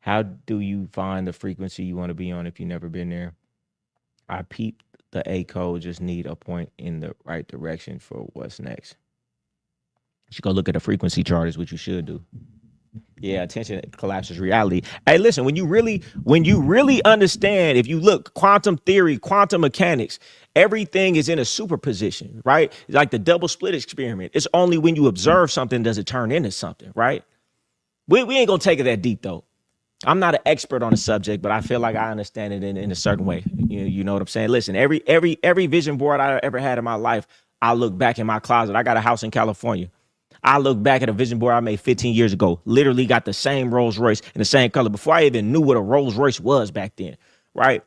How do you find the frequency you want to be on if you've never been there? I peeped the A code, just need a point in the right direction for what's next. You should go look at the frequency chart is what you should do. Yeah, attention collapses reality. Hey, listen, when you really understand, if you look, quantum theory, quantum mechanics, everything is in a superposition, right? Like the double split experiment. It's only when you observe something does it turn into something, right? We ain't gonna take it that deep though. I'm not an expert on the subject, but I feel like I understand it in a certain way. You know what I'm saying? Listen, every vision board I ever had in my life, I look back in my closet. I got a house in California. I look back at a vision board I made 15 years ago, literally got the same Rolls Royce in the same color before I even knew what a Rolls Royce was back then, right?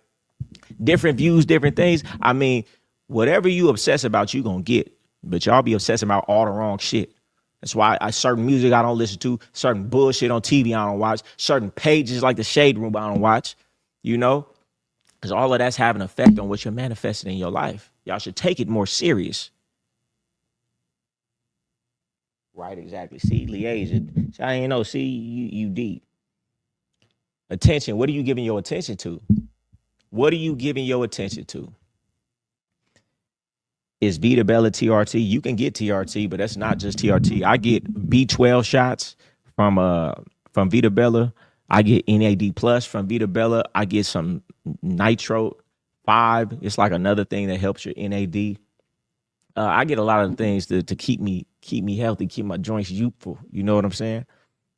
Different views, different things. I mean, whatever you obsess about, you gonna get, but y'all be obsessing about all the wrong shit. That's why certain music I don't listen to, certain bullshit on TV I don't watch, certain pages like the Shade Room I don't watch, you know? Because all of that's having an effect on what you're manifesting in your life. Y'all should take it more serious. Right, exactly. See, liaison. I ain't know. See, you deep. Attention. What are you giving your attention to? What are you giving your attention to? Is Vita Bella TRT? You can get TRT, but that's not just TRT. I get B12 shots from Vita Bella. I get NAD plus from Vita Bella. I get some Nitro 5. It's like another thing that helps your NAD. I get a lot of things to keep me healthy, keep my joints youthful. You know what I'm saying?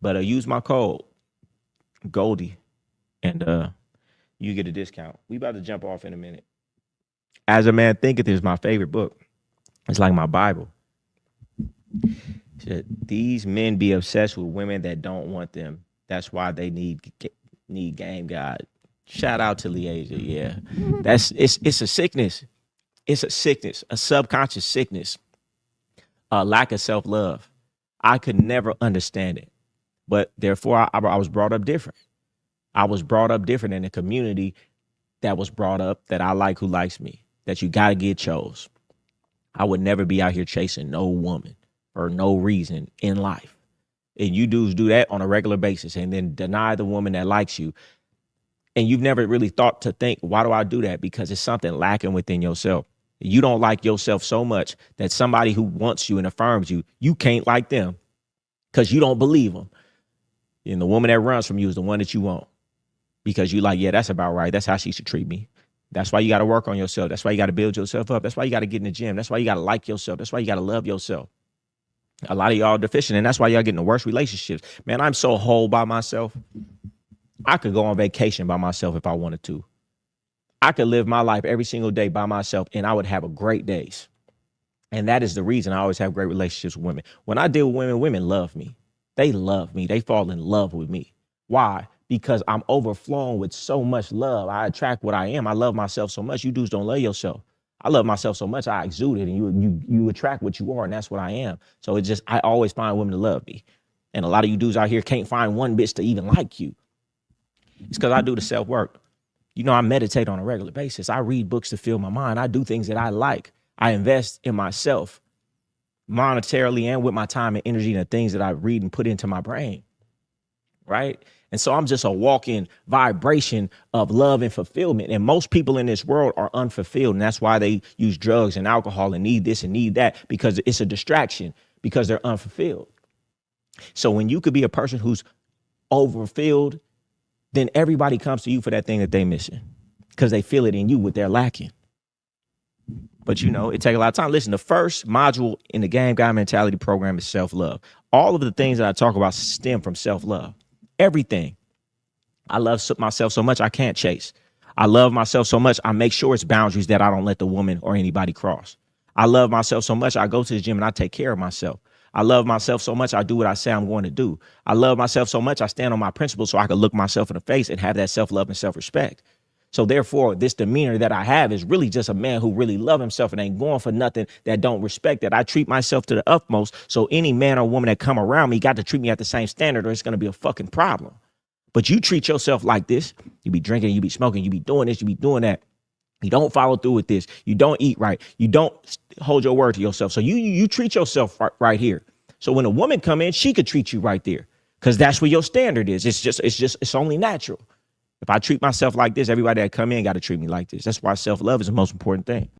But use my code Goldie, and you get a discount. We about to jump off in a minute. As a Man Thinketh is my favorite book. It's like my Bible. These men be obsessed with women that don't want them. That's why they need Game God. Shout out to Liasia. Yeah, it's a sickness. It's a sickness, a subconscious sickness, a lack of self-love. I could never understand it, but therefore I was brought up different. I was brought up different in a community that was brought up that I like, who likes me, that you got to get chose. I would never be out here chasing no woman for no reason in life. And you dudes do that on a regular basis and then deny the woman that likes you. And you've never really thought to think, why do I do that? Because it's something lacking within yourself. You don't like yourself so much that somebody who wants you and affirms you, you can't like them because you don't believe them. And the woman that runs from you is the one that you want because you like, yeah, that's about right. That's how she should treat me. That's why you got to work on yourself. That's why you got to build yourself up. That's why you got to get in the gym. That's why you got to like yourself. That's why you got to love yourself. A lot of y'all are deficient, and that's why y'all getting the worst relationships. Man, I'm so whole by myself. I could go on vacation by myself if I wanted to. I could live my life every single day by myself and I would have a great days. And that is the reason I always have great relationships with women. When I deal with women, women love me. They love me. They fall in love with me. Why? Because I'm overflowing with so much love. I attract what I am. I love myself so much. You dudes don't love yourself. I love myself so much. I exude it, and you attract what you are, and that's what I am. So it's just, I always find women to love me. And a lot of you dudes out here can't find one bitch to even like you. It's because I do the self-work. You know, I meditate on a regular basis. I read books to fill my mind. I do things that I like. I invest in myself monetarily and with my time and energy and the things that I read and put into my brain, right? And so I'm just a walking vibration of love and fulfillment. And most people in this world are unfulfilled. And that's why they use drugs and alcohol and need this and need that, because it's a distraction, because they're unfulfilled. So when you could be a person who's overfilled, then everybody comes to you for that thing that they're missing because they feel it in you what they're lacking. But, you know, it takes a lot of time. Listen, the first module in the Game God Mentality program is self-love. All of the things that I talk about stem from self-love. Everything. I love myself so much I can't chase. I love myself so much I make sure it's boundaries that I don't let the woman or anybody cross. I love myself so much I go to the gym and I take care of myself. I love myself so much I do what I say I'm going to do. I love myself so much I stand on my principles so I can look myself in the face and have that self-love and self-respect. So therefore, this demeanor that I have is really just a man who really loves himself and ain't going for nothing that don't respect that. I treat myself to the utmost. So any man or woman that come around me got to treat me at the same standard or it's going to be a fucking problem. But you treat yourself like this. You be drinking, you be smoking, you be doing this, you be doing that. You don't follow through with this. You don't eat right. You don't hold your word to yourself. So you treat yourself right here. So when a woman come in, she could treat you right there. because that's where your standard is. It's only natural. If I treat myself like this, everybody that come in got to treat me like this. That's why self-love is the most important thing.